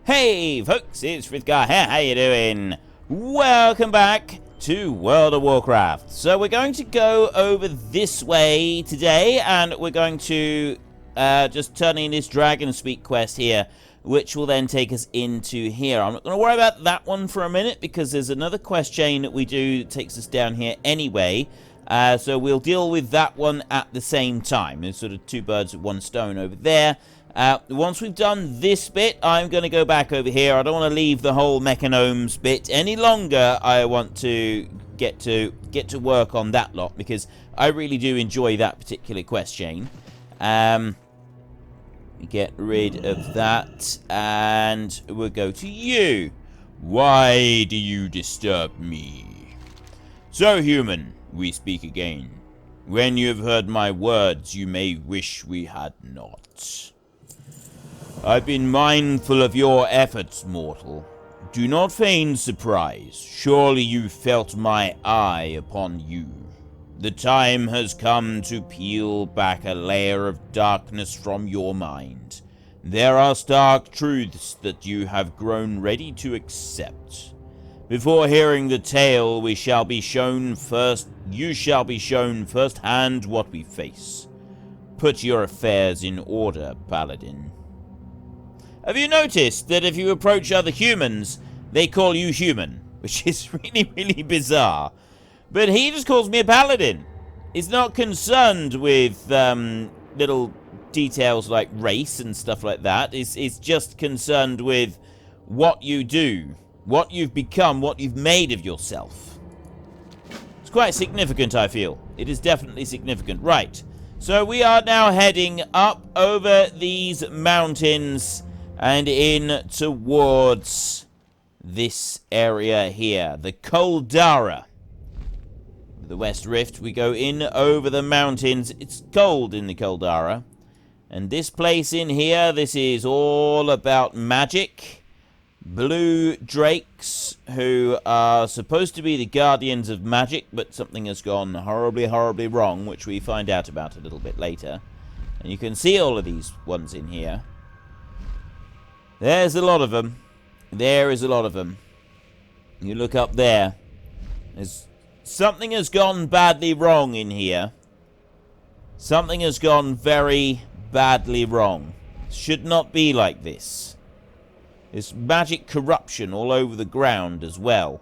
Hey folks, it's Frith Guardians here, how you doing? Welcome back to World of Warcraft. So we're going to go over this way today, and we're going to just turn in this Dragon Speak quest here, which will then take us into here. I'm not going to worry about that one for a minute, because there's another quest chain that we do that takes us down here anyway. So we'll deal with that one at the same time. There's sort of two birds with one stone over there. Once we've done this bit, I'm going to go back over here. I don't want to leave the whole Mechanomes bit any longer. I want to get to work on that lot, because I really do enjoy that particular quest chain. Get rid of that, and we'll go to you. Why do you disturb me? So, human, we speak again. When you have heard my words, you may wish we had not. I've been mindful of your efforts, mortal. Do not feign surprise. Surely you felt my eye upon you. The time has come to peel back a layer of darkness from your mind. There are stark truths that you have grown ready to accept. Before hearing the tale, you shall be shown firsthand what we face. Put your affairs in order, Paladin. Have you noticed that if you approach other humans, they call you human? Which is really, really bizarre. But he just calls me a paladin. He's not concerned with little details like race and stuff like that. It's just concerned with what you do, what you've become, what you've made of yourself. It's quite significant, I feel. It is definitely significant. Right. So we are now heading up over these mountains and in towards this area here, the Caldara. The West Rift, we go in over the mountains. It's cold in the Caldara. And this place in here, this is all about magic. Blue drakes, who are supposed to be the guardians of magic, but something has gone horribly, horribly wrong, which we find out about a little bit later. And you can see all of these ones in here. There's a lot of them. There is a lot of them. You look up there. Something has gone badly wrong in here. Something has gone very badly wrong. Should not be like this. There's magic corruption all over the ground as well.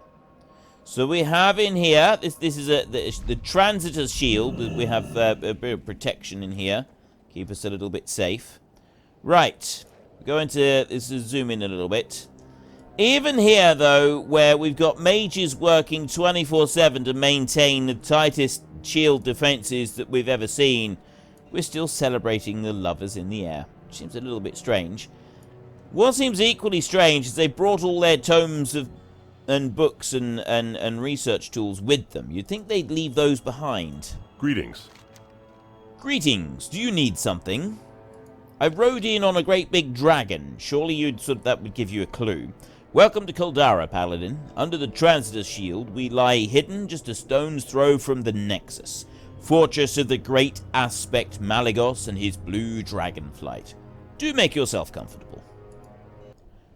So we have in here, this is the Transitor's Shield. We have a bit of protection in here. Keep us a little bit safe. Right. Let's zoom in a little bit. Even here, though, where we've got mages working 24/7 to maintain the tightest shield defenses that we've ever seen, we're still celebrating the lovers in the air. Which seems a little bit strange. What seems equally strange is they brought all their tomes and books and research tools with them. You'd think they'd leave those behind. Greetings. Greetings. Do you need something? I rode in on a great big dragon. Surely that would give you a clue. Welcome to Caldara, Paladin. Under the Transitor's Shield, we lie hidden just a stone's throw from the Nexus, fortress of the great aspect Malygos and his blue dragonflight. Do make yourself comfortable.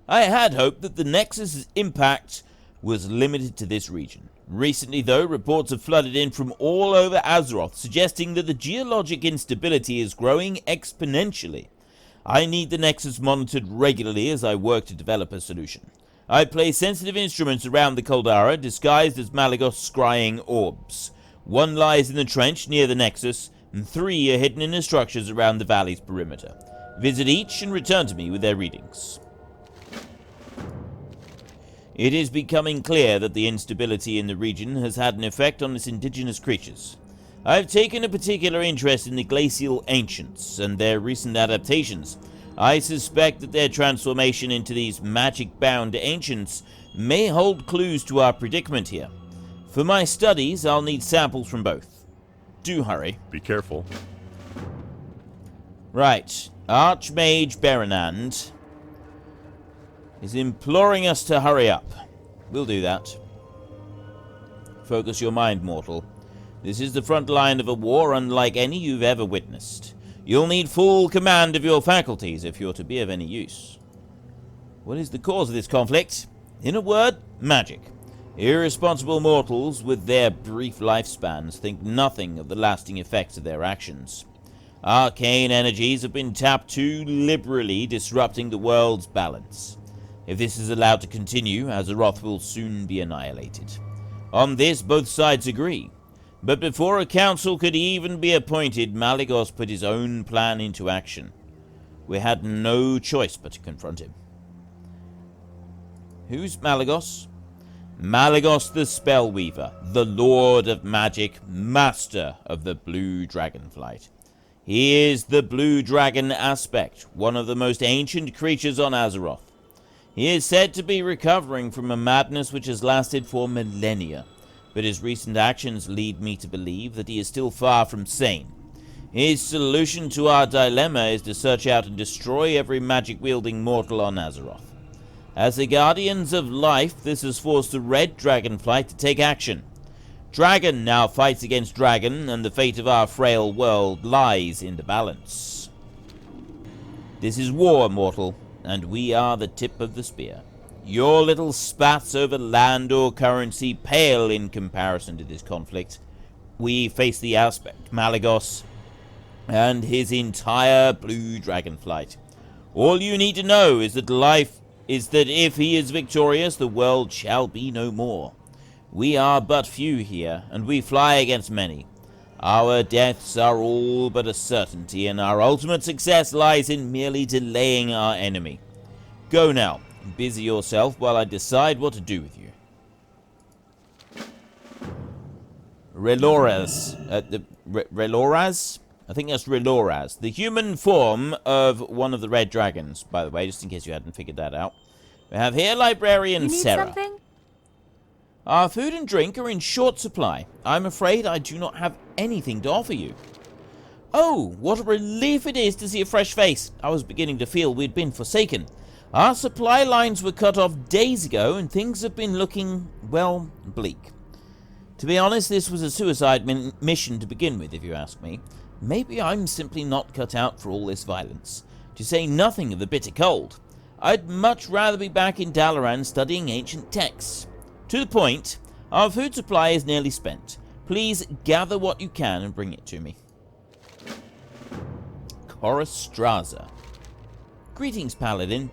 I had hoped that the Nexus's impact was limited to this region. Recently, though, reports have flooded in from all over Azeroth, suggesting that the geologic instability is growing exponentially. I need the Nexus monitored regularly as I work to develop a solution. I place sensitive instruments around the Caldara, disguised as Malygos scrying orbs. One lies in the trench near the Nexus, and 3 are hidden in the structures around the valley's perimeter. Visit each and return to me with their readings. It is becoming clear that the instability in the region has had an effect on its indigenous creatures. I have taken a particular interest in the glacial ancients and their recent adaptations. I suspect that their transformation into these magic-bound ancients may hold clues to our predicament here. For my studies, I'll need samples from both. Do hurry. Be careful. Right. Archmage Berenand is imploring us to hurry up. We'll do that. Focus your mind, mortal. This is the front line of a war unlike any you've ever witnessed. You'll need full command of your faculties if you're to be of any use. What is the cause of this conflict? In a word, magic. Irresponsible mortals with their brief lifespans think nothing of the lasting effects of their actions. Arcane energies have been tapped too liberally, disrupting the world's balance. If this is allowed to continue, Azeroth will soon be annihilated. On this, both sides agree. But before a council could even be appointed, Malygos put his own plan into action. We had no choice but to confront him. Who's Malygos? Malygos the Spellweaver, the Lord of Magic, master of the Blue Dragonflight. He is the Blue Dragon Aspect, one of the most ancient creatures on Azeroth. He is said to be recovering from a madness which has lasted for millennia, but his recent actions lead me to believe that he is still far from sane. His solution to our dilemma is to search out and destroy every magic-wielding mortal on Azeroth. As the Guardians of Life, this has forced the Red Dragonflight to take action. Dragon now fights against Dragon, and the fate of our frail world lies in the balance. This is war, mortal, and we are the tip of the spear. Your little spats over land or currency pale in comparison to this conflict. We face the Aspect, Malygos, and his entire Blue Dragonflight. All you need to know is that if he is victorious, the world shall be no more. We are but few here, and we fly against many. Our deaths are all but a certainty, and our ultimate success lies in merely delaying our enemy. Go now, busy yourself while I decide what to do with you. Reloraz, Reloraz? I think that's Reloraz, the human form of one of the red dragons, by the way, just in case you hadn't figured that out. We have here Librarian Sarah. Something? Our food and drink are in short supply. I'm afraid I do not have anything to offer you. Oh, what a relief it is to see a fresh face. I was beginning to feel we'd been forsaken. Our supply lines were cut off days ago, and things have been looking, well, bleak. To be honest, this was a suicide mission to begin with, if you ask me. Maybe I'm simply not cut out for all this violence, to say nothing of the bitter cold. I'd much rather be back in Dalaran studying ancient texts. To the point, our food supply is nearly spent. Please gather what you can and bring it to me. Chorostraza. Greetings, Paladin.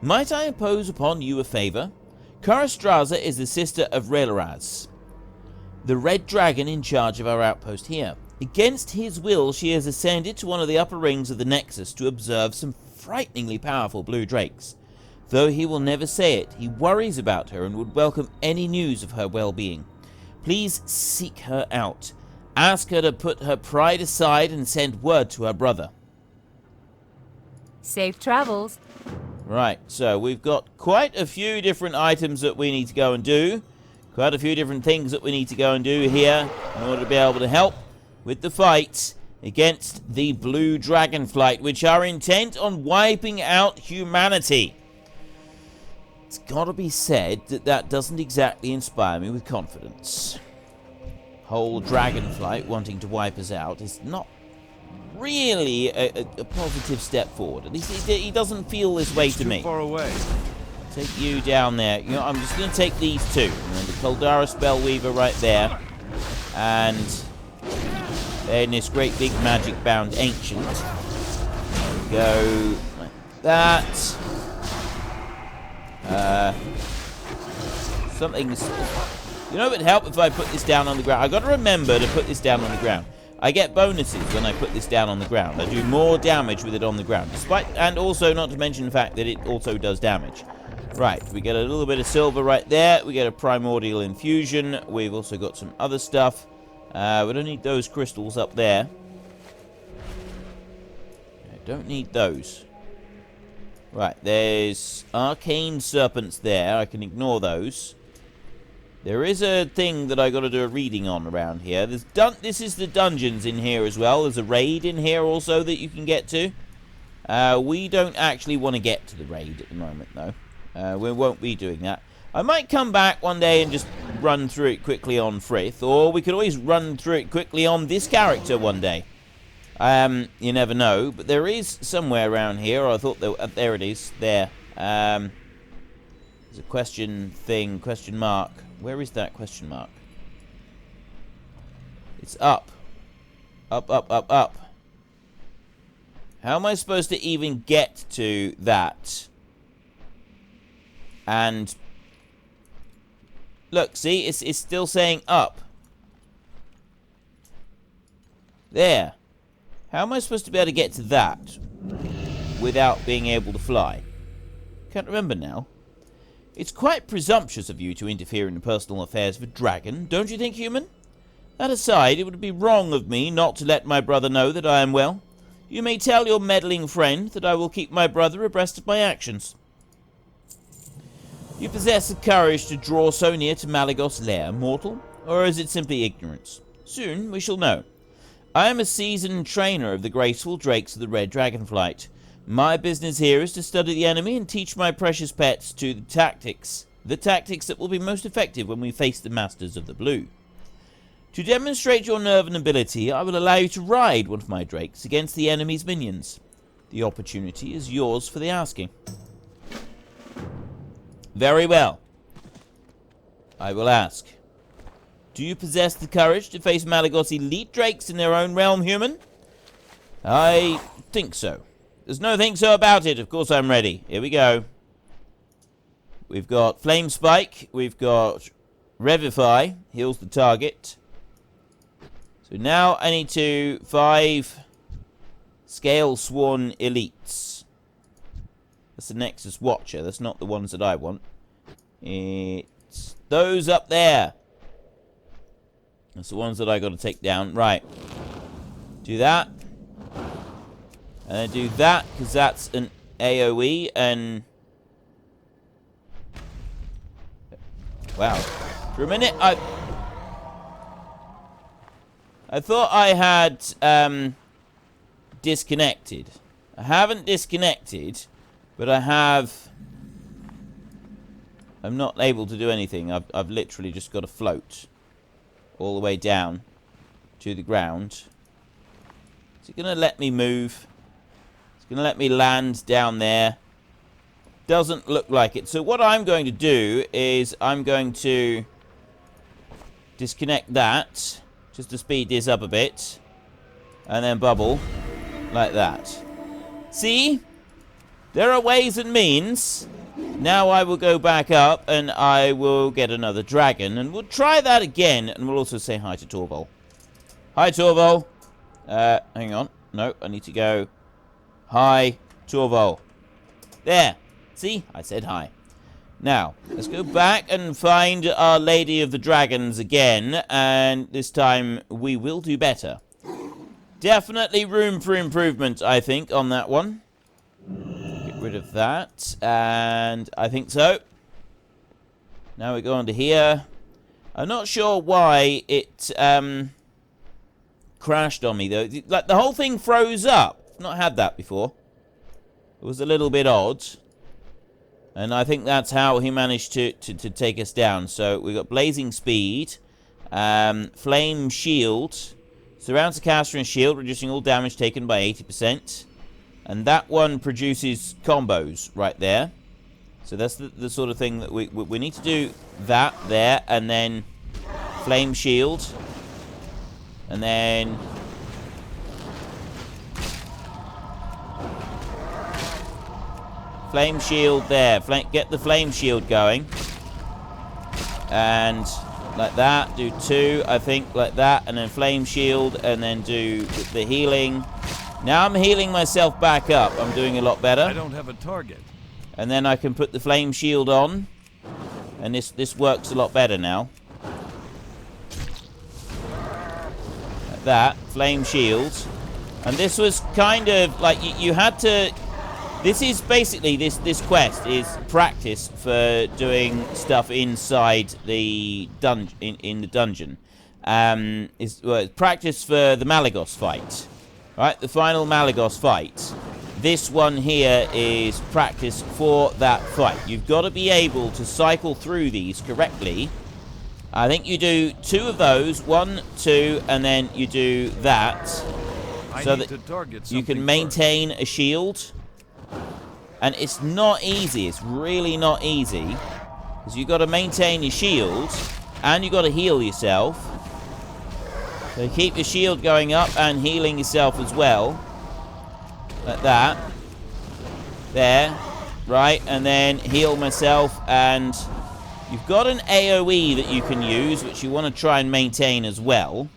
Might I impose upon you a favor? Chorostraza is the sister of Reloraz, the red dragon in charge of our outpost here. Against his will, she has ascended to one of the upper rings of the Nexus to observe some frighteningly powerful blue drakes. Though he will never say it, he worries about her and would welcome any news of her well-being. Please seek her out. Ask her to put her pride aside and send word to her brother. Safe travels. Right, so we've got quite a few different items that we need to go and do. Quite a few different things that we need to go and do here in order to be able to help with the fight against the Blue Dragonflight, which are intent on wiping out humanity. It's got to be said that that doesn't exactly inspire me with confidence. Whole Dragonflight wanting to wipe us out is not really a positive step forward. At least he doesn't feel this way to me. Too far away. Take you down there. You know, I'm just going to take these two. And the Caldara Spellweaver right there. And then this great big magic-bound ancient. There we go. Like that. Something's... You know, it would help if I put this down on the ground. I've got to remember to put this down on the ground. I get bonuses when I put this down on the ground. I do more damage with it on the ground. And also, not to mention the fact that it also does damage. Right, we get a little bit of silver right there. We get a primordial infusion. We've also got some other stuff. We don't need those crystals up there. I don't need those. Right, there's arcane serpents there. I can ignore those. There is a thing that I got to do a reading on around here. This is the dungeons in here as well. There's a raid in here also that you can get to. We don't actually want to get to the raid at the moment, though. We won't be doing that. I might come back one day and just run through it quickly on Frith, or we could always run through it quickly on this character one day. You never know, but there is somewhere around here. I thought there it is. There. There's a question thing, question mark. Where is that question mark? It's up. Up, up, up, up. How am I supposed to even get to that? And look, see, it's still saying up. There. How am I supposed to be able to get to that without being able to fly? Can't remember now. It's quite presumptuous of you to interfere in the personal affairs of a dragon, don't you think, human? That aside, it would be wrong of me not to let my brother know that I am well. You may tell your meddling friend that I will keep my brother abreast of my actions. You possess the courage to draw so near to Malygos' lair, mortal? Or is it simply ignorance? Soon we shall know. I am a seasoned trainer of the graceful drakes of the Red Dragonflight. My business here is to study the enemy and teach my precious pets to the tactics that will be most effective when we face the masters of the blue. To demonstrate your nerve and ability, I will allow you to ride one of my drakes against the enemy's minions. The opportunity is yours for the asking. Very well. I will ask. Do you possess the courage to face Malygos' elite drakes in their own realm, human? I think so. There's no think so about it. Of course I'm ready. Here we go. We've got Flame Spike. We've got Revivify. Heals the target. So now I need to 5 Scale Sworn Elites. That's the Nexus Watcher. That's not the ones that I want. It's those up there. That's the ones that I got to take down. Right. Do that. And then do that, because that's an AoE, and... Wow. For a minute, I thought I had disconnected. I haven't disconnected, but I have... I'm not able to do anything. I've literally just got to float all the way down to the ground. Is it going to let me move? It's going to let me land down there. Doesn't look like it. So what I'm going to do is I'm going to disconnect that just to speed this up a bit, and then bubble like that. See? There are ways and means. Now I will go back up and I will get another dragon, and we'll try that again, and we'll also say hi to Torvald. Hi, Torvald. Hang on. No, I need to go. Hi, Torvald. There. See? I said hi. Now, let's go back and find Our Lady of the Dragons again, and this time we will do better. Definitely room for improvement, I think, on that one. Get rid of that, and I think so. Now we go on to here. I'm not sure why it crashed on me, though. Like, the whole thing froze up. I've not had that before. It was a little bit odd. And I think that's how he managed to take us down. So we've got Blazing Speed, Flame Shield, surrounds the caster and shield, reducing all damage taken by 80%. And that one produces combos right there. So that's the sort of thing that we need to do. That there, and then Flame Shield, and then Flame Shield there. Get the Flame Shield going. And like that. Do 2, I think, like that. And then Flame Shield. And then do the healing. Now I'm healing myself back up. I'm doing a lot better. I don't have a target. And then I can put the Flame Shield on. And this works a lot better now. Like that. Flame Shield. And this was kind of like you had to... This is basically, this quest is practice for doing stuff inside the in the dungeon. It's practice for the Malygos fight. Right, the final Malygos fight. This one here is practice for that fight. You've got to be able to cycle through these correctly. I think you do 2 of those, 1, 2, and then you do that. So that you can maintain a shield. And it's not easy. It's really not easy. Because you've got to maintain your shield, and you've got to heal yourself. So keep your shield going up and healing yourself as well. Like that. There. Right, and then heal myself, and you've got an AoE that you can use, which you want to try and maintain as well.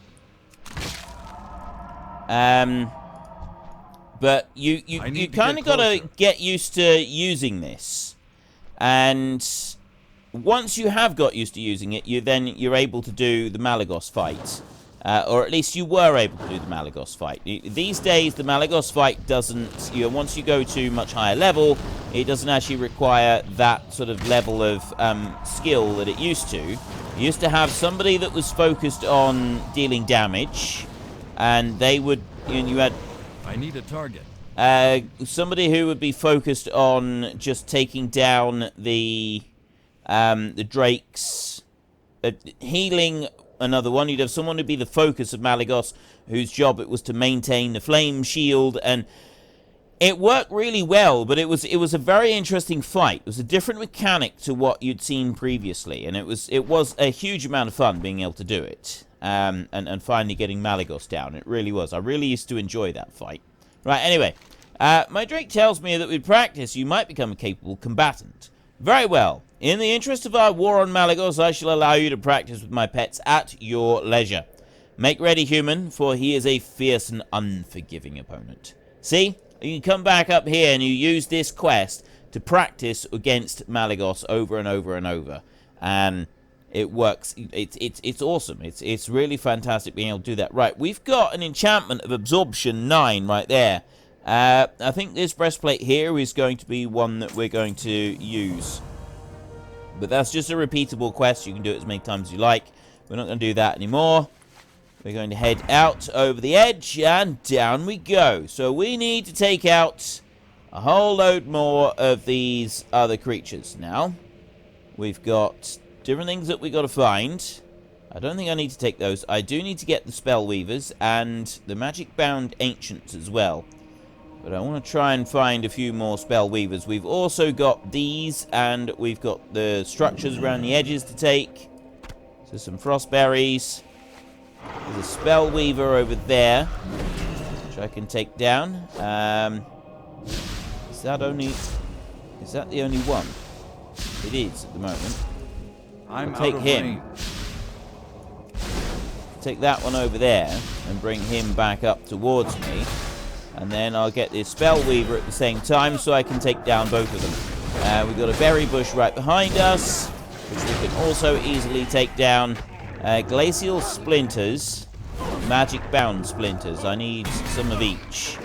But you kind of got to get used to using this. And once you have got used to using it, you're able to do the Malagos fight. Or at least you were able to do the Malagos fight. These days, the Malagos fight doesn't... once you go to much higher level, it doesn't actually require that sort of level of skill that it used to. You used to have somebody that was focused on dealing damage, and they would... you had... I need a target. Somebody who would be focused on just taking down the drakes, healing another one. You'd have someone who'd be the focus of Malagos, whose job it was to maintain the flame shield, and it worked really well. But it was a very interesting fight. It was a different mechanic to what you'd seen previously, and it was a huge amount of fun being able to do it. And finally getting Malagos down. It really was. I really used to enjoy that fight. Right, anyway. My Drake tells me that with practice, you might become a capable combatant. Very well. In the interest of our war on Malagos, I shall allow you to practice with my pets at your leisure. Make ready, human, for he is a fierce and unforgiving opponent. See? You can come back up here and you use this quest to practice against Malagos over and over and over. And... it works. It's awesome. It's really fantastic being able to do that. Right, we've got an enchantment of Absorption 9 right there. I think this breastplate here is going to be one that we're going to use. But that's just a repeatable quest. You can do it as many times as you like. We're not going to do that anymore. We're going to head out over the edge, and down we go. So we need to take out a whole load more of these other creatures now. We've got... different things that we got to find. I don't think I need to take those. I do need to get the Spell Weavers and the Magic Bound Ancients as well. But I want to try and find a few more Spell Weavers. We've also got these, and we've got the structures around the edges to take. So some Frost Berries. There's a Spell Weaver over there, which I can take down. Is that the only one? It is at the moment. I'll take him. Take that one over there and bring him back up towards me. And then I'll get this Spell Weaver at the same time so I can take down both of them. We've got a berry bush right behind us, which we can also easily take down. Glacial Splinters, Magic Bound Splinters. I need some of each.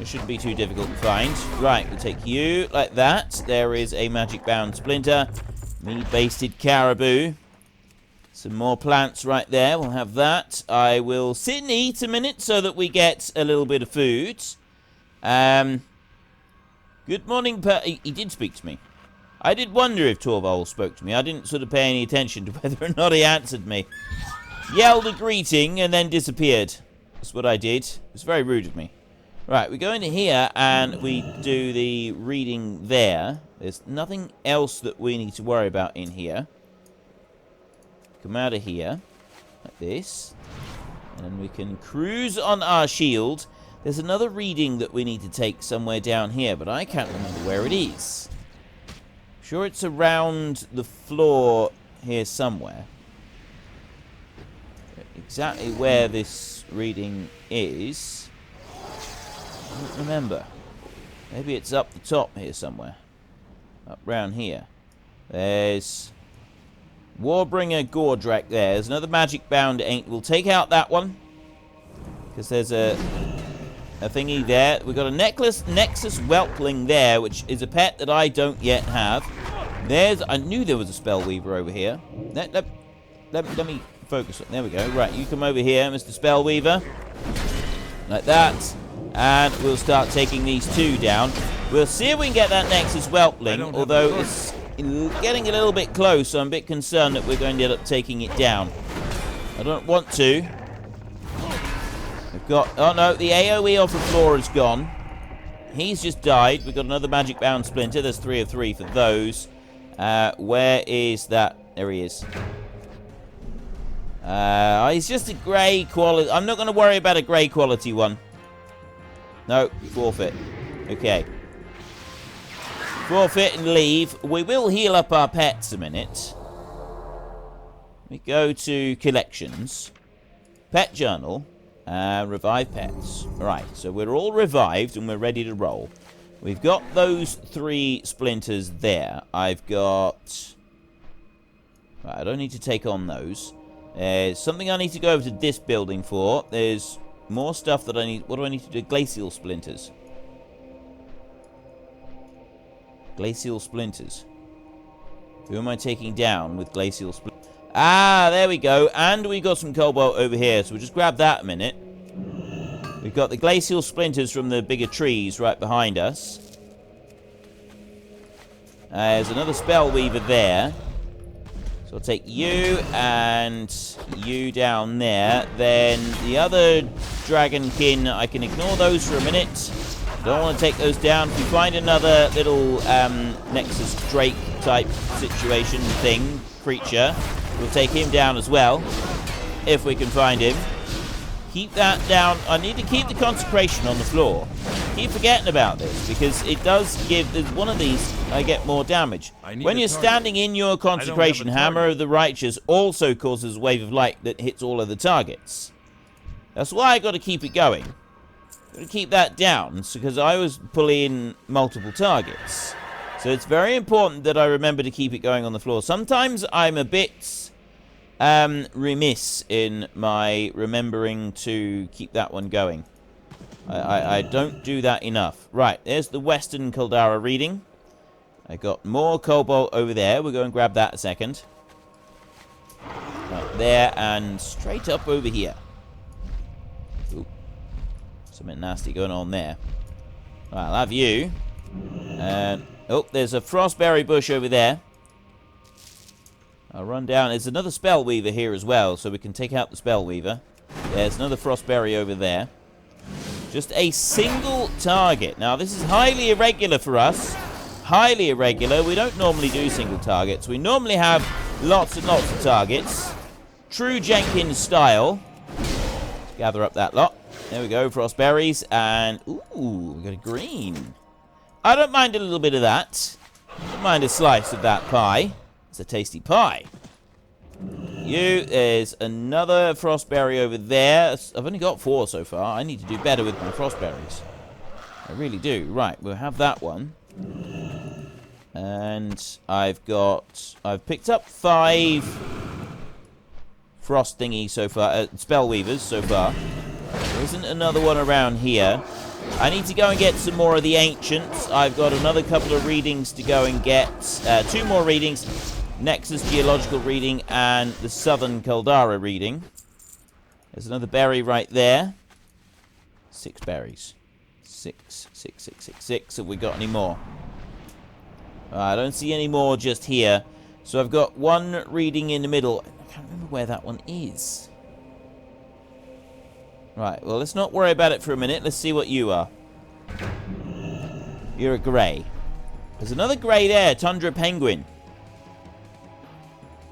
It shouldn't be too difficult to find. Right, we'll take you like that. There is a Magic Bound Splinter. Meat-basted caribou. Some more plants right there. We'll have that. I will sit and eat a minute so that we get a little bit of food. Good morning, he did speak to me. I did wonder if Torvald spoke to me. I didn't sort of pay any attention to whether or not he answered me. Yelled a greeting and then disappeared. That's what I did. It was very rude of me. Right, we go into here and we do the reading there. There's nothing else that we need to worry about in here. Come out of here, like this. And then we can cruise on our shield. There's another reading that we need to take somewhere down here, but I can't remember where it is. I'm sure it's around the floor here somewhere. Exactly where this reading is, I don't remember. Maybe it's up the top here somewhere. Up round here. There's Warbringer Gordrak there. There's another Magic Bound Ain't. We'll take out that one, because there's a thingy there. We've got a Nexus Whelpling there, which is a pet that I don't yet have. I knew there was a Spell Weaver over here. Let me focus on. There we go. Right, you come over here, Mr. Spell Weaver. Like that. And we'll start taking these two down. We'll see if we can get that Nexus Whelpling, although it's getting a little bit close, so I'm a bit concerned that we're going to end up taking it down. I don't want to. We've got... oh no, the AoE off the floor is gone. He's just died. We've got another Magic Bound Splinter. There's 3 of 3 for those. Where is that? There he is. He's just a grey quality. I'm not going to worry about a grey quality one. No, forfeit. Okay. Forfeit and leave. We will heal up our pets a minute. We go to collections. Pet journal. Revive pets. Right, so we're all revived and we're ready to roll. We've got those 3 splinters there. I've got... Right, I don't need to take on those. There's something I need to go over to this building for. There's more stuff that I need. What do I need to do? Glacial splinters. Glacial splinters. Who am I taking down with glacial splinters? Ah, there we go. And we got some cobalt over here. So we'll just grab that a minute. We've got the glacial splinters from the bigger trees right behind us. There's another spell weaver there. So I'll take you and you down there. Then the other dragonkin, I can ignore those for a minute. Don't want to take those down. If we find another little Nexus Drake type situation thing, creature, we'll take him down as well. If we can find him. Keep that down. I need to keep the consecration on the floor. Keep forgetting about this because it does give... There's one of these, I get more damage. When you're standing in your consecration, Hammer of the Righteous also causes a wave of light that hits all of the targets. That's why I got to keep it going. Got to keep that down because I was pulling multiple targets. So it's very important that I remember to keep it going on the floor. Sometimes I'm a bit... remiss in my remembering to keep that one going. I don't do that enough. Right, there's the Western Caldara reading. I got more cobalt over there. We'll go and grab that a second. Right there and straight up over here. Ooh, something nasty going on there. Right, I'll have you. And oh, there's a frostberry bush over there. I'll run down. There's another spell weaver here as well, so we can take out the spell weaver. There's another frostberry over there. Just a single target. Now, this is highly irregular for us. Highly irregular. We don't normally do single targets. We normally have lots and lots of targets. True Jenkins style. Let's gather up that lot. There we go, frostberries. And, ooh, we got a green. I don't mind a little bit of that. Don't mind a slice of that pie. It's a tasty pie. There's another frostberry over there. I've only got 4 so far. I need to do better with my frostberries. I really do. Right, we'll have that one. And I've picked up 5 frost thingies so far, spell weavers so far. There isn't another one around here. I need to go and get some more of the ancients. I've got another couple of readings to go and get. 2 more readings. Nexus Geological reading and the Southern Caldara reading. There's another berry right there. 6 berries. 6. Have we got any more? I don't see any more just here. So I've got 1 reading in the middle. I can't remember where that one is. Right, well, let's not worry about it for a minute. Let's see what you are. You're a grey. There's another grey there, Tundra Penguin.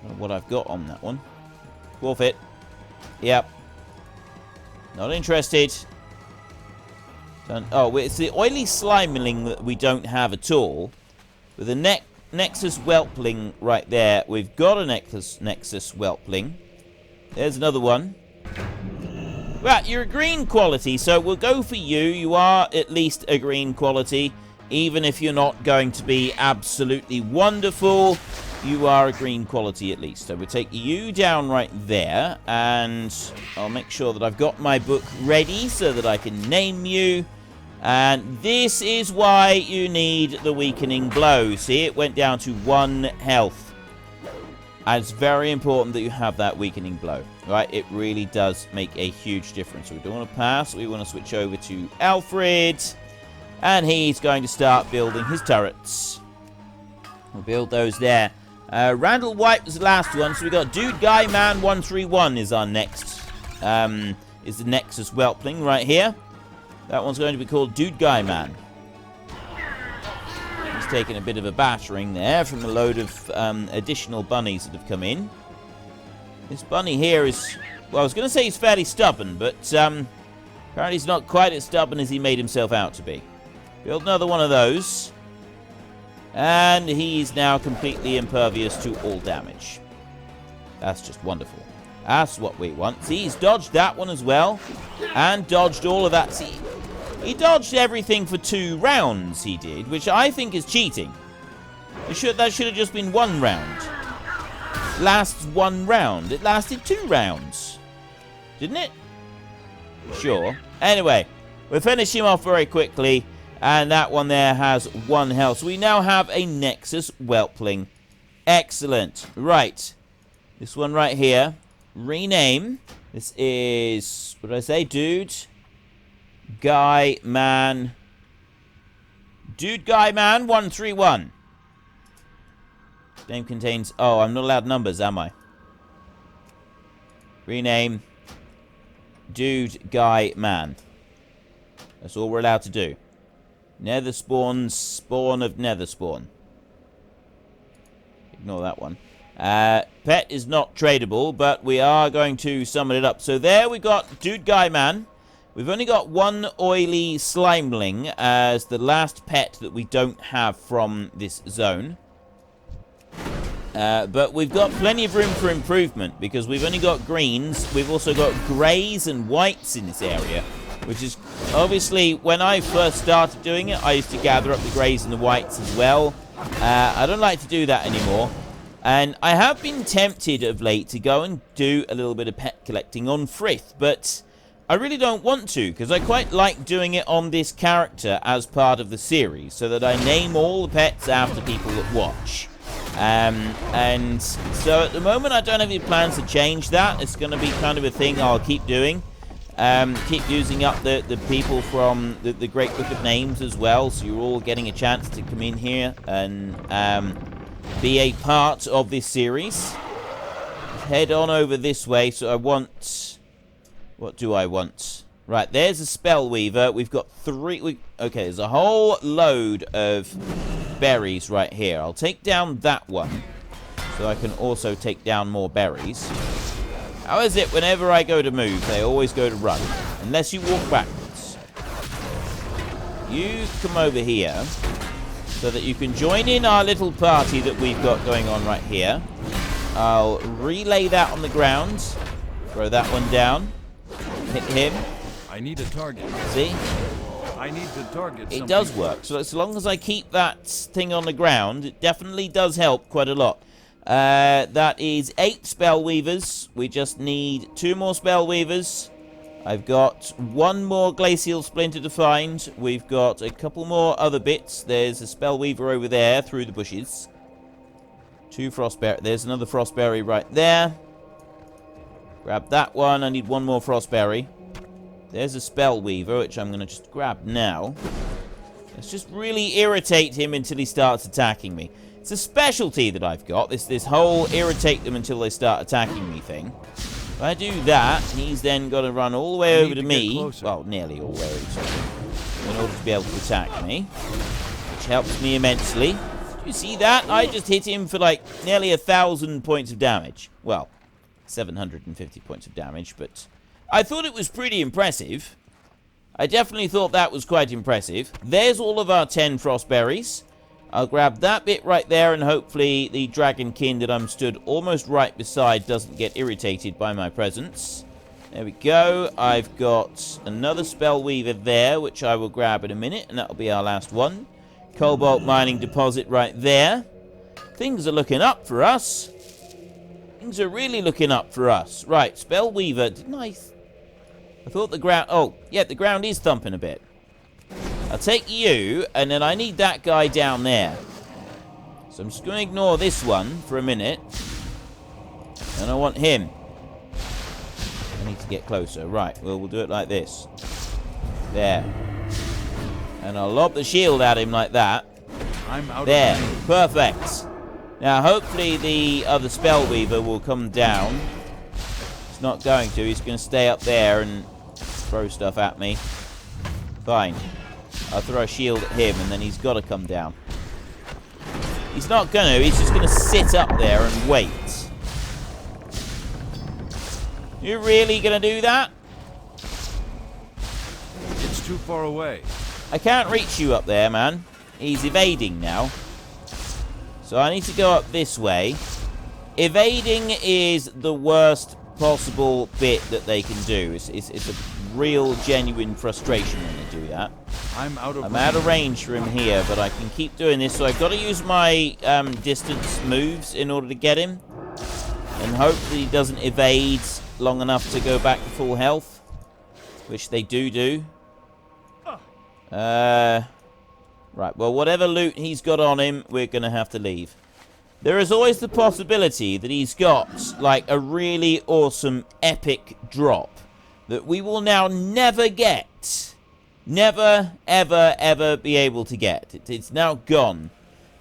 I don't know what I've got on that one. Forfeit. Yep. Not interested. Oh, it's the oily slimeling that we don't have at all. With the Nexus Whelpling right there. We've got a Nexus Whelpling. There's another one. Right, you're a green quality, so we'll go for you. You are at least a green quality. Even if you're not going to be absolutely wonderful, you are a green quality at least. So we'll take you down right there, and I'll make sure that I've got my book ready so that I can name you. And this is why you need the weakening blow. See, it went down to 1 health. And it's very important that you have that weakening blow. Right? It really does make a huge difference. So we don't want to pass. We want to switch over to Alfred. And he's going to start building his turrets. We'll build those there. Randall White was the last one. So we got Dude Guy Man 131 is our next. Is the Nexus Whelpling right here. That one's going to be called Dude Guy Man. He's taken a bit of a battering there from a load of additional bunnies that have come in. This bunny here is... Well, I was going to say he's fairly stubborn, but apparently he's not quite as stubborn as he made himself out to be. Build another one of those. And he's now completely impervious to all damage. That's just wonderful. That's what we want. See, he's dodged that one as well. And dodged all of that. See, he dodged everything for 2 rounds, he did, which I think is cheating. That should have just been 1 round. Lasts 1 round. It lasted 2 rounds. Didn't it? Sure. Anyway, we'll finish him off very quickly. And that one there has 1 health. So we now have a Nexus Whelpling. Excellent. Right. This one right here. Rename. This is... What did I say? Dude. Guy Man. Dude Guy Man 131. Name contains... Oh, I'm not allowed numbers, am I? Rename. Dude Guy Man. That's all we're allowed to do. Nether spawns, spawn of nether spawn. Ignore that one. Pet is not tradable, but we are going to summon it up. So there we got Dude Guy Man. We've only got 1 oily slimeling as the last pet that we don't have from this zone. But we've got plenty of room for improvement because we've only got greens. We've also got greys and whites in this area. Which is, obviously, when I first started doing it, I used to gather up the greys and the whites as well. I don't like to do that anymore. And I have been tempted of late to go and do a little bit of pet collecting on Frith, but I really don't want to, because I quite like doing it on this character as part of the series, so that I name all the pets after people that watch. And so at the moment, I don't have any plans to change that. It's going to be kind of a thing I'll keep doing. Keep using up the people from the Great Book of Names as well, so you're all getting a chance to come in here and be a part of this series. Head on over this way, so I want... What do I want? Right, there's a spell weaver. We've got 3... Okay, there's a whole load of berries right here. I'll take down that one, so I can also take down more berries. How is it whenever I go to move, they always go to run? Unless you walk backwards. You come over here so that you can join in our little party that we've got going on right here. I'll relay that on the ground. Throw that one down. Hit him. I need a target. See? I need to target. It does work. So as long as I keep that thing on the ground, it definitely does help quite a lot. That is 8 spell weavers. We just need 2 more spell weavers. I've got 1 more glacial splinter to find. We've got a couple more other bits. There's a spell weaver over there through the bushes. 2 frostberry. There's another frostberry right there. Grab that one. I need 1 more frostberry. There's a spell weaver, which I'm going to just grab now. Let's just really irritate him until he starts attacking me. It's a specialty that I've got, this whole irritate them until they start attacking me thing. If I do that, he's then got to run all the way over to me. Well, nearly all the way over to me. In order to be able to attack me. Which helps me immensely. Do you see that? I just hit him for like nearly 1,000 points of damage. Well, 750 points of damage, but I thought it was pretty impressive. I definitely thought that was quite impressive. There's all of our 10 frostberries. I'll grab that bit right there, and hopefully the dragonkin that I'm stood almost right beside doesn't get irritated by my presence. There we go. I've got another spell weaver there, which I will grab in a minute, and that'll be our last one. Cobalt mining deposit right there. Things are looking up for us. Things are really looking up for us. Right, spell weaver. Didn't I thought the ground... Oh, yeah, the ground is thumping a bit. I'll take you, and then I need that guy down there. So I'm just going to ignore this one for a minute. And I want him. I need to get closer. Right, well, we'll do it like this. There. And I'll lob the shield at him like that. I'm out there. of Perfect. Now, hopefully the other spellweaver will come down. He's not going to. He's going to stay up there and throw stuff at me. Fine. I'll throw a shield at him, and then he's got to come down. He's not gonna. He's just gonna sit up there and wait. You really gonna do that? It's too far away. I can't reach you up there, man. He's evading now. So I need to go up this way. Evading is the worst possible bit that they can do. It's a real, genuine frustration when they do that. I'm out of range for him here, but I can keep doing this. So I've got to use my distance moves in order to get him. And hope that he doesn't evade long enough to go back to full health. Which they do. Right, well, whatever loot he's got on him, we're going to have to leave. There is always the possibility that he's got, like, a really awesome, epic drop that we will now never get. Never, ever, ever be able to get. It's now gone.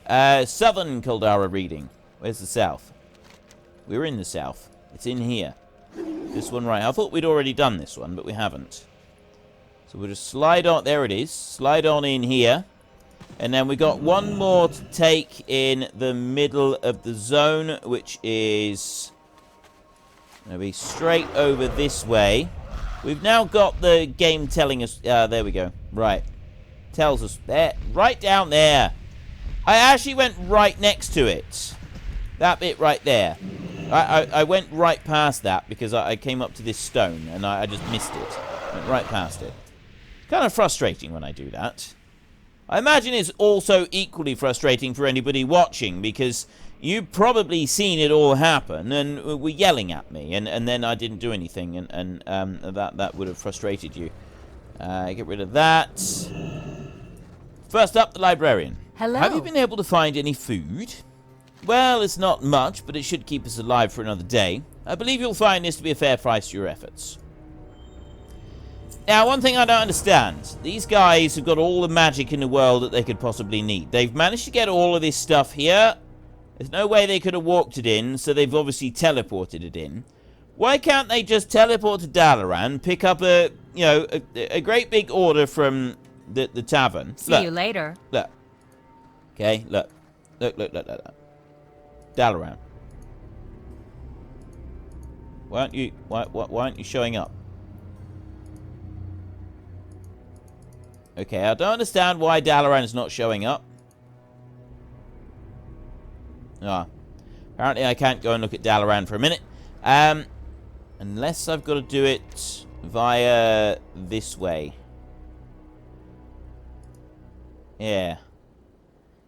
Southern Caldara reading. Where's the south? We're in the south. It's in here. This one right. I thought we'd already done this one, but we haven't. So we'll just slide on. There it is. Slide on in here. And then we got one more to take in the middle of the zone, which is going to be straight over this way. We've now got the game telling us... there we go. Right. Tells us there. Right down there. I actually went right next to it. That bit right there. I went right past that because I came up to this stone and I just missed it. Went right past it. Kind of frustrating when I do that. I imagine it's also equally frustrating for anybody watching because you've probably seen it all happen and were yelling at me and then I didn't do anything and that would have frustrated you. Get rid of that. First up, the librarian. Hello. Have you been able to find any food? Well, it's not much, but it should keep us alive for another day. I believe you'll find this to be a fair price to your efforts. Now, one thing I don't understand. These guys have got all the magic in the world that they could possibly need. They've managed to get all of this stuff here. There's no way they could have walked it in, so they've obviously teleported it in. Why can't they just teleport to Dalaran, pick up a great big order from the tavern? See you later. Look. Okay, look. Look. Dalaran. Why aren't you showing up? Okay, I don't understand why Dalaran is not showing up. Apparently I can't go and look at Dalaran for a minute. Unless I've got to do it via this way. Yeah.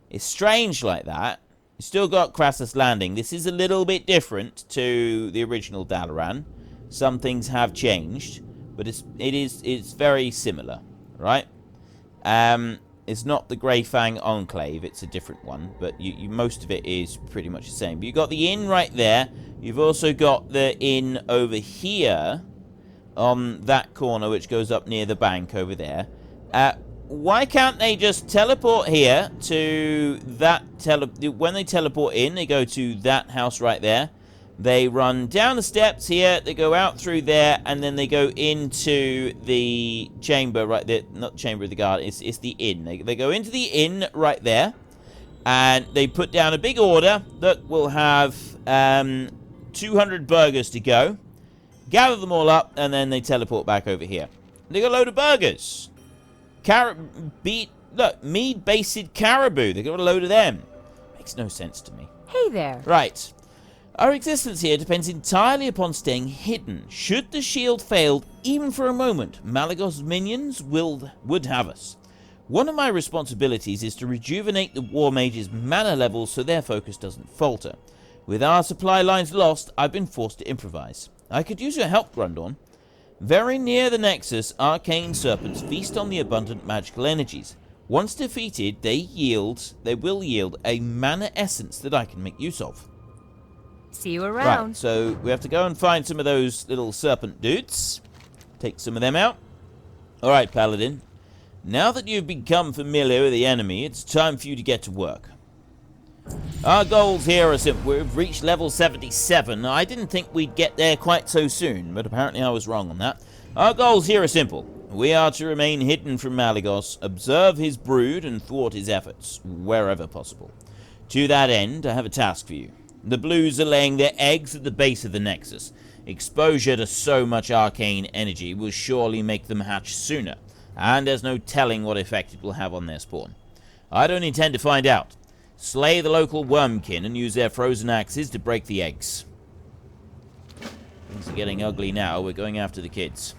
It's strange like that. You still got Crassus Landing. This is a little bit different to the original Dalaran. Some things have changed, but it's very similar, right? It's not the Grey Fang Enclave, it's a different one, but most of it is pretty much the same. But you've got the inn right there. You've also got the inn over here on that corner, which goes up near the bank over there. Why can't they just teleport here to that when they teleport in, they go to that house right there. They run down the steps here, they go out through there, and then they go into the chamber right there. Not chamber of the guard, it's the inn. They go into the inn right there, and they put down a big order that will have 200 burgers to go. Gather them all up, and then they teleport back over here. They got a load of burgers. Mead-based caribou. They got a load of them. Makes no sense to me. Hey there. Right. Our existence here depends entirely upon staying hidden. Should the shield fail, even for a moment, Malagos minions would have us. One of my responsibilities is to rejuvenate the war mages' mana levels so their focus doesn't falter. With our supply lines lost, I've been forced to improvise. I could use your help, Grundorn. Very near the Nexus, arcane serpents feast on the abundant magical energies. Once defeated, they will yield a mana essence that I can make use of. See you around. Right, so we have to go and find some of those little serpent dudes. Take some of them out. Alright, Paladin. Now that you've become familiar with the enemy, it's time for you to get to work. Our goals here are simple. We've reached level 77. I didn't think we'd get there quite so soon, but apparently I was wrong on that. Our goals here are simple. We are to remain hidden from Malagos, observe his brood, and thwart his efforts, wherever possible. To that end, I have a task for you. The blues are laying their eggs at the base of the Nexus. Exposure to so much arcane energy will surely make them hatch sooner, and there's no telling what effect it will have on their spawn. I don't intend to find out. Slay the local wormkin and use their frozen axes to break the eggs. Things are getting ugly now. We're going after the kids.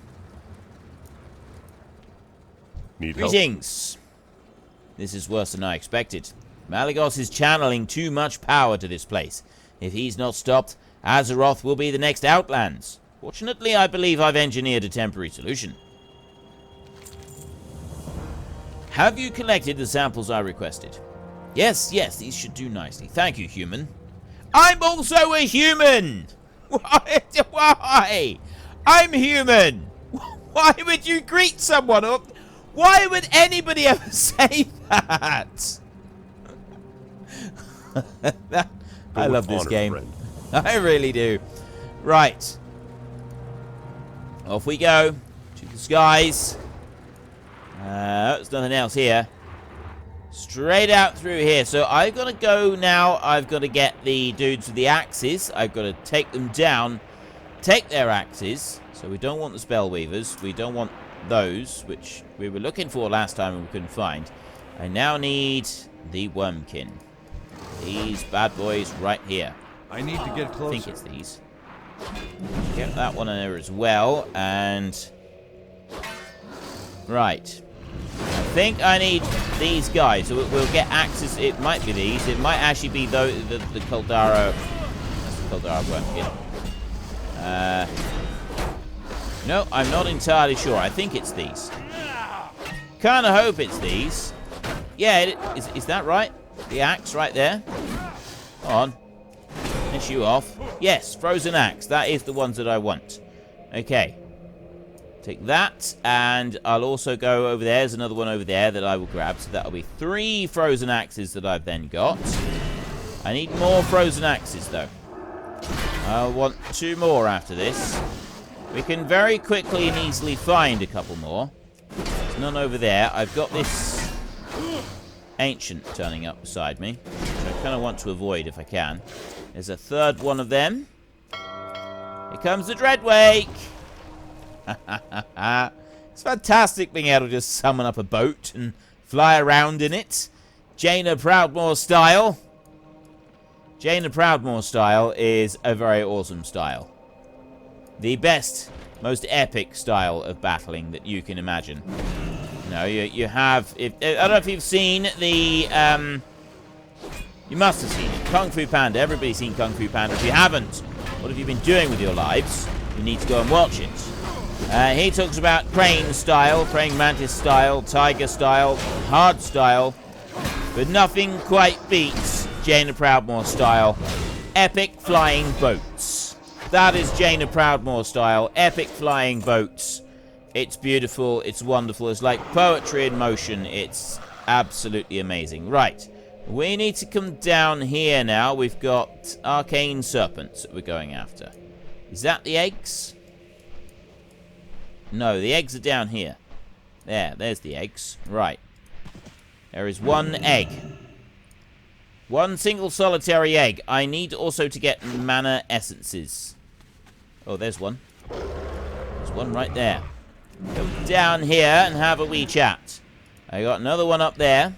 Need help? Greetings! This is worse than I expected. Malygos is channeling too much power to this place. If he's not stopped, Azeroth will be the next Outlands. Fortunately, I believe I've engineered a temporary solution. Have you collected the samples I requested? Yes, these should do nicely. Thank you, human. I'm also a human! Why? I'm human! Why would you greet someone up? Why would anybody ever say that? I love this game. Friend. I really do. Right. Off we go. To the skies. There's nothing else here. Straight out through here. So I've got to go now. I've got to get the dudes with the axes. I've got to take them down. Take their axes. So we don't want the Spellweavers. We don't want those, which we were looking for last time and we couldn't find. I now need the Wormkin. These bad boys right here. I need to get closer. I think it's these. Get that one in there as well. And... right. I think I need these guys. So we'll get axes. It might be these. It might actually be the Caldara. That's the Caldara Wormkin. No, I'm not entirely sure. I think it's these. Kind of hope it's these. Yeah, is that right? The axe right there? On. Finish you off. Yes, frozen axe. That is the ones that I want. Okay. Take that, and I'll also go over there. There's another one over there that I will grab. So that'll be 3 frozen axes that I've then got. I need more frozen axes, though. I want 2 more after this. We can very quickly and easily find a couple more. There's none over there. I've got this ancient turning up beside me, which I kind of want to avoid if I can. There's a 3rd one of them. Here comes the Dreadwake. It's fantastic being able to just summon up a boat and fly around in it. Jaina Proudmoore style. Jaina Proudmoore style is a very awesome style. The best, most epic style of battling that you can imagine. You know, you have... I don't know if you've seen the... you must have seen it. Kung Fu Panda. Everybody's seen Kung Fu Panda. If you haven't, what have you been doing with your lives? You need to go and watch it. He talks about crane style, praying mantis style, tiger style, hard style, but nothing quite beats Jaina Proudmoore style. Epic flying boats. That is Jaina Proudmoore style. Epic flying boats. It's beautiful. It's wonderful. It's like poetry in motion. It's absolutely amazing. Right. We need to come down here now. We've got arcane serpents that we're going after. Is that the eggs? No, the eggs are down here. There's the eggs. Right. There is 1 egg. 1 single solitary egg. I need also to get mana essences. Oh, there's one. There's one right there. Go down here and have a wee chat. I got another one up there.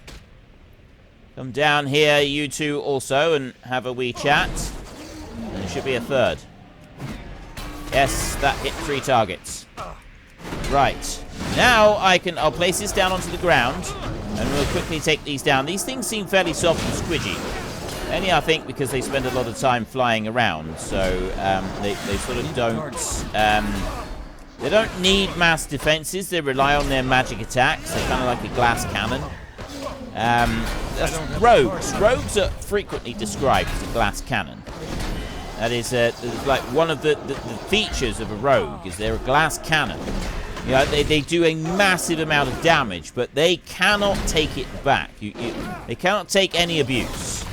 Come down here, you two also, and have a wee chat. And there should be a 3rd. Yes, that hit 3 targets. Right. Now I'll place this down onto the ground, and we'll quickly take these down. These things seem fairly soft and squidgy. Only, I think, because they spend a lot of time flying around, so they sort of don't... they don't need mass defenses. They rely on their magic attacks. They're kind of like a glass cannon. That's rogues. Rogues are frequently described as a glass cannon. That is like one of the features of a rogue is they're a glass cannon. You know, they do a massive amount of damage, but they cannot take it back. They cannot take any abuse.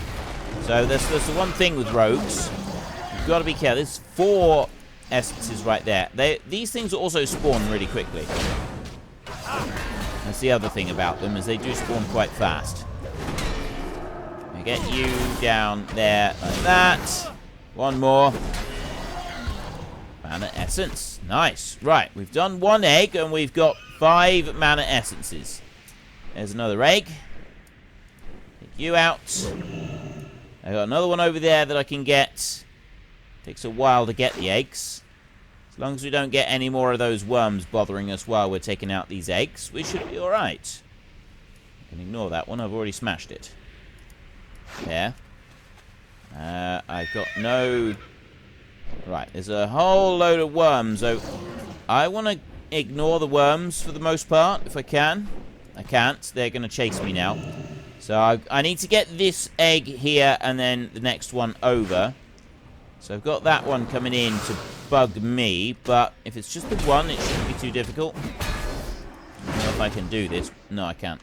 So that's the one thing with rogues. You've got to be careful. There's 4 essences right there. These things also spawn really quickly. That's the other thing about them, is they do spawn quite fast. We get you down there like that. One more. Mana essence. Nice. Right, we've done 1 egg and we've got 5 mana essences. There's another egg. Take you out. I got another one over there that I can get. Takes a while to get the eggs. As long as we don't get any more of those worms bothering us while we're taking out these eggs, we should be alright. I can ignore that one. I've already smashed it. There. I've got no... Right, there's a whole load of worms. I want to ignore the worms for the most part, if I can. I can't. They're going to chase me now. So I need to get this egg here and then the next one over. So I've got that one coming in to bug me, but if it's just the one, it shouldn't be too difficult. I don't know if I can do this. No, I can't.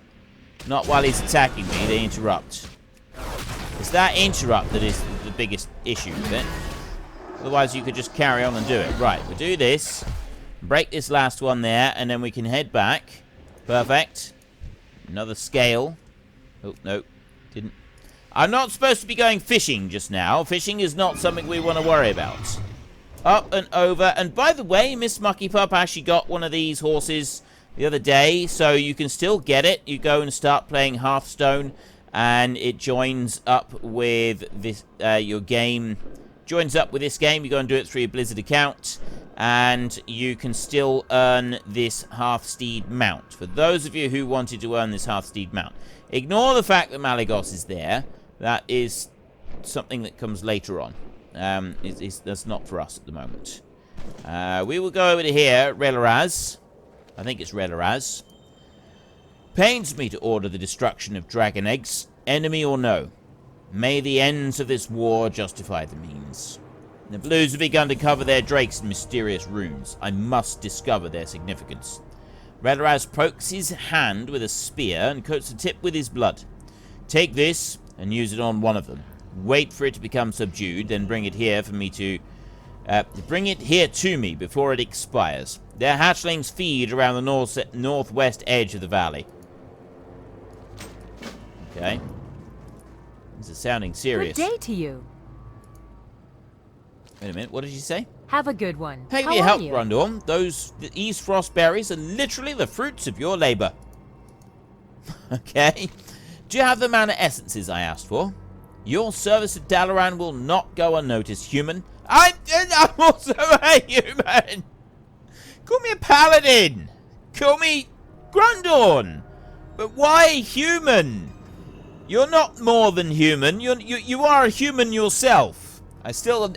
Not while he's attacking me. They interrupt. It's that interrupt that is the biggest issue with it. Otherwise, you could just carry on and do it. Right, we'll do this. Break this last one there, and then we can head back. Perfect. Another scale. Oh, no. Didn't. I'm not supposed to be going fishing just now. Fishing is not something we want to worry about. Up and over. And by the way, Miss Mucky Pup actually got one of these horses the other day, so you can still get it. You go and start playing Hearthstone, and it joins up with this your game. Joins up with this game. You go and do it through your Blizzard account, and you can still earn this Hearthsteed mount. For those of you who wanted to earn this Hearthsteed mount, ignore the fact that Malygos is there. That is something that comes later on. That's not for us at the moment. We will go over to here, Relaraz. I think it's Relaraz. Pains me to order the destruction of dragon eggs, enemy or no. May the ends of this war justify the means. The blues have begun to cover their drakes in mysterious runes. I must discover their significance. Relaraz pokes his hand with a spear and coats the tip with his blood. Take this and use it on one of them. Wait for it to become subdued, then bring it here for me to... bring it here to me before it expires. Their hatchlings feed around the northwest edge of the valley. Okay. This is sounding serious. Good day to you. Wait a minute, what did you say? Have a good one. Pay How me your are help, you? Grundorn. These frost berries are literally the fruits of your labor. Okay. Do you have the mana essences I asked for? Your service to Dalaran will not go unnoticed, human. I'm also a human. Call me a paladin. Call me Grundorn. But why human? You're not more than human. You are a human yourself. I still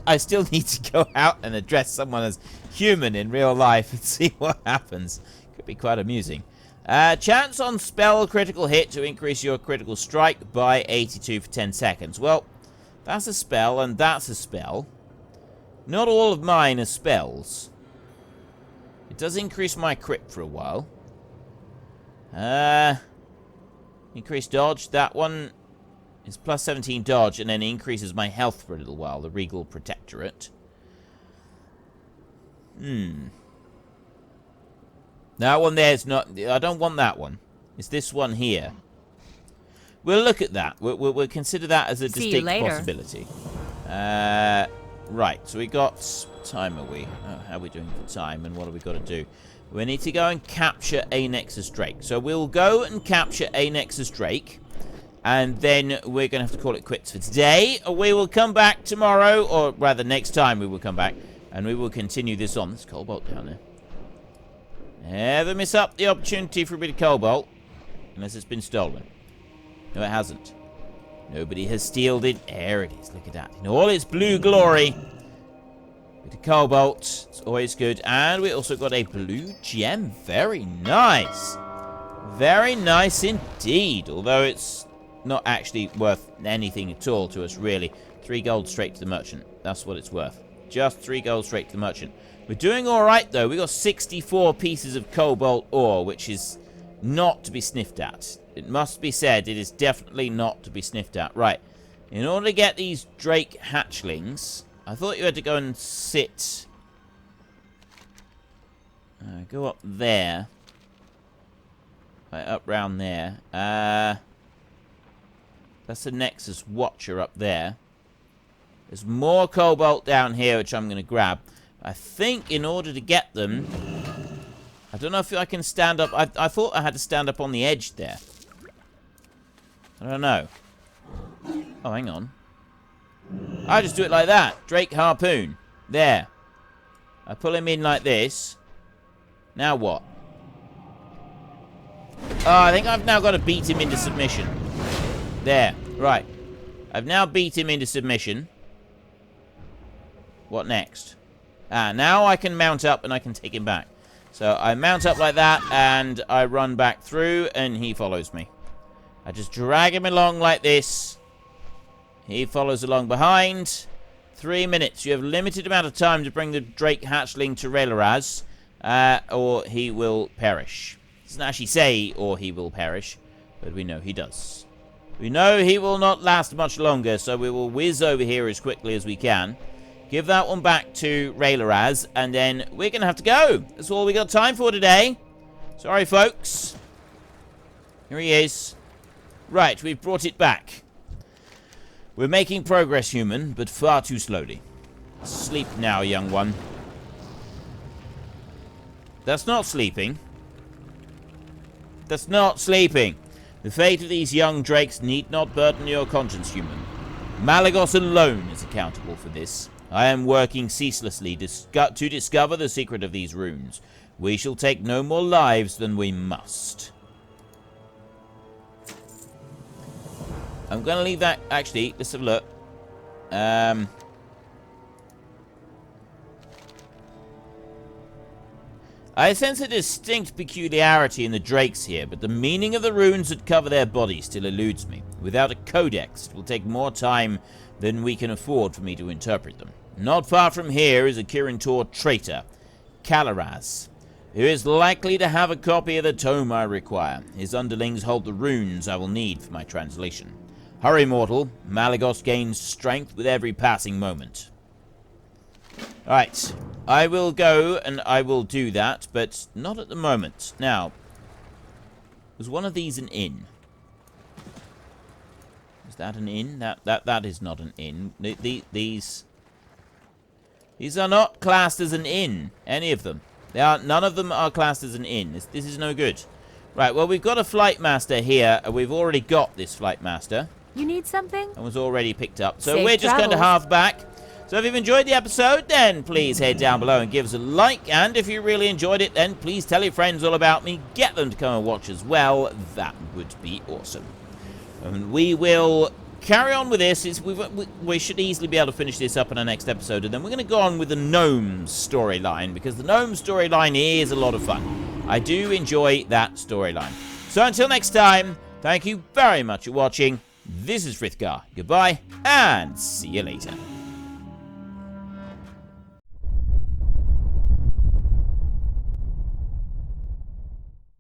need to go out and address someone as human in real life and see what happens. Could be quite amusing. Chance on spell critical hit to increase your critical strike by 82 for 10 seconds. Well, that's a spell and that's a spell. Not all of mine are spells. It does increase my crit for a while. Increase dodge. That one is plus 17 dodge and then increases my health for a little while. The Regal Protectorate. That one there is not... I don't want that one. It's this one here. We'll look at that. We'll consider that as a distinct possibility. Right, so we got... Time are we? Oh, how are we doing for time and what have we got to do? We need to go and capture a Nexus Drake. So we'll go and capture a Nexus Drake. And then we're going to have to call it quits for today. We will come back tomorrow, or rather next time we will come back. And we will continue this on. There's cobalt down there. Never miss up the opportunity for a bit of cobalt. Unless it's been stolen. No, it hasn't. Nobody has stealed it. There it is. Look at that. In all its blue glory. Bit of cobalt. It's always good. And we also got a blue gem. Very nice. Very nice indeed. Although it's not actually worth anything at all to us, really. 3 gold straight to the merchant. That's what it's worth. Just 3 gold straight to the merchant. We're doing alright, though. We got 64 pieces of cobalt ore, which is not to be sniffed at. It must be said, it is definitely not to be sniffed at. Right. In order to get these Drake hatchlings, I thought you had to go and sit... go up there. Right, up round there. That's the Nexus Watcher up there. There's more cobalt down here, which I'm going to grab. I think in order to get them... I don't know if I can stand up... I thought I had to stand up on the edge there. I don't know. Oh, hang on. I just do it like that. Drake Harpoon. There. I pull him in like this. Now what? Oh, I think I've now got to beat him into submission. There. Right. I've now beat him into submission. What next? Ah, now I can mount up and I can take him back. So I mount up like that and I run back through and he follows me. I just drag him along like this. He follows along behind. 3 minutes. You have a limited amount of time to bring the Drake hatchling to Raileraz, or he will perish. It doesn't actually say, or he will perish, but we know he does. We know he will not last much longer, so we will whiz over here as quickly as we can. Give that one back to Raileraz, and then we're going to have to go. That's all we got time for today. Sorry, folks. Here he is. Right, we've brought it back. We're making progress, human, but far too slowly. Sleep now, young one. That's not sleeping. That's not sleeping. The fate of these young drakes need not burden your conscience, human. Malagos alone is accountable for this. I am working ceaselessly to discover the secret of these runes. We shall take no more lives than we must. I'm going to leave that... Actually, let's have a look. I sense a distinct peculiarity in the drakes here, but the meaning of the runes that cover their bodies still eludes me. Without a codex, it will take more time than we can afford for me to interpret them. Not far from here is a Kirintor traitor, Kalaraz, who is likely to have a copy of the tome I require. His underlings hold the runes I will need for my translation. Hurry, mortal. Malagos gains strength with every passing moment. Alright. I will go and I will do that, but not at the moment. Now, was one of these an inn? Is that an inn? That is not an inn. These are not classed as an inn. Any of them. None of them are classed as an inn. This is no good. Right, well, we've got a flight master here. We've already got this flight master. You need something? And was already picked up. So Safe we're just going to travels. halve back. So if you've enjoyed the episode, then please head down below and give us a like. And if you really enjoyed it, then please tell your friends all about me. Get them to come and watch as well. That would be awesome. And we will carry on with this. We should easily be able to finish this up in our next episode. And then we're going to go on with the gnomes storyline, because the gnome storyline is a lot of fun. I do enjoy that storyline. So until next time, thank you very much for watching. This is Frith Guardians. Goodbye, and see you later.